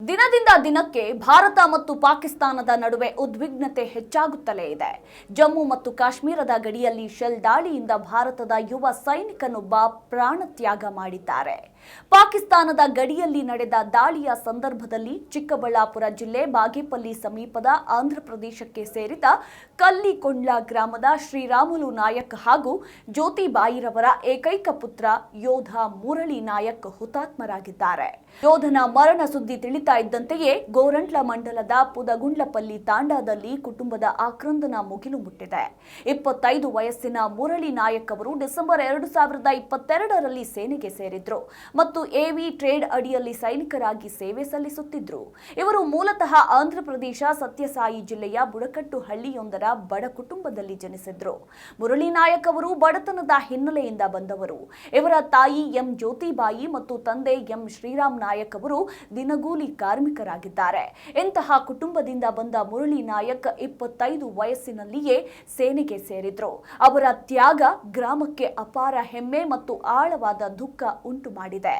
ದಿನದಿಂದ ದಿನಕ್ಕೆ ಭಾರತ ಮತ್ತು ಪಾಕಿಸ್ತಾನದ ನಡುವೆ ಉದ್ವಿಗ್ನತೆ ಹೆಚ್ಚಾಗುತ್ತಲೇ ಇದೆ. ಜಮ್ಮು ಮತ್ತು ಕಾಶ್ಮೀರದ ಗಡಿಯಲ್ಲಿ ಶೆಲ್ ದಾಳಿಯಿಂದ ಭಾರತದ ಯುವ ಸೈನಿಕನೊಬ್ಬ ಪ್ರಾಣತ್ಯಾಗ ಮಾಡಿದ್ದಾರೆ. ಪಾಕಿಸ್ತಾನದ ಗಡಿಯಲ್ಲಿ ನಡೆದ ದಾಳಿಯ ಸಂದರ್ಭದಲ್ಲಿ ಚಿಕ್ಕಬಳ್ಳಾಪುರ ಜಿಲ್ಲೆ ಬಾಗೇಪಲ್ಲಿ ಸಮೀಪದ ಆಂಧ್ರಪ್ರದೇಶಕ್ಕೆ ಸೇರಿದ ಕಲ್ಲಿಕೊಂಡ್ಲ ಗ್ರಾಮದ ಶ್ರೀರಾಮುಲು ನಾಯಕ್ ಹಾಗೂ ಜ್ಯೋತಿಬಾಯಿರವರ ಏಕೈಕ ಪುತ್ರ ಯೋಧ ಮುರಳಿ ನಾಯಕ್ ಹುತಾತ್ಮರಾಗಿದ್ದಾರೆ. ಯೋಧನ ಮರಣ ಸುದ್ದಿ ತಿಳಿತಾ ಇದ್ದಂತೆಯೇ ಗೋರಂಟ್ಲ ಮಂಡಲದ ಪುದಗುಂಡ್ಲಪಲ್ಲಿ ತಾಂಡಾದಲ್ಲಿ ಕುಟುಂಬದ ಆಕ್ರಂದನ ಮುಗಿಲು ಮುಟ್ಟಿದೆ. 25 ವಯಸ್ಸಿನ ಮುರಳಿ ನಾಯಕ್ ಅವರು ಡಿಸೆಂಬರ್ 2022ರಲ್ಲಿ ಸೇನೆಗೆ ಸೇರಿದ್ರು ಮತ್ತು ಎವಿ ಟ್ರೇಡ್ ಅಡಿಯಲ್ಲಿ ಸೈನಿಕರಾಗಿ ಸೇವೆ ಸಲ್ಲಿಸುತ್ತಿದ್ರು. ಇವರು ಮೂಲತಃ ಆಂಧ್ರಪ್ರದೇಶ ಸತ್ಯಸಾಯಿ ಜಿಲ್ಲೆಯ ಬುಡಕಟ್ಟು ಹಳ್ಳಿಯೊಂದರ ಬಡ ಕುಟುಂಬದಲ್ಲಿ ಜನಿಸಿದ್ರು. ಮುರಳಿ ನಾಯಕ್ ಅವರು ಬಡತನದ ಹಿನ್ನೆಲೆಯಿಂದ ಬಂದವರು. ಇವರ ತಾಯಿ ಎಂ ಜ್ಯೋತಿಬಾಯಿ ಮತ್ತು ತಂದೆ ಎಂ ಶ್ರೀರಾಮ್ ನಾಯಕ್ ಅವರು ದಿನಗೂಲಿ ಕಾರ್ಮಿಕರಾಗಿದ್ದಾರೆ. ಇಂತಹ ಕುಟುಂಬದಿಂದ ಬಂದ ಮುರಳಿ ನಾಯಕ್ 25 ವಯಸ್ಸಿನಲ್ಲಿಯೇ ಸೇನೆಗೆ ಸೇರಿದ್ರು. ಅವರ ತ್ಯಾಗ ಗ್ರಾಮಕ್ಕೆ ಅಪಾರ ಹೆಮ್ಮೆ ಮತ್ತು ಆಳವಾದ ದುಃಖ ಉಂಟು ಮಾಡಿದೆ.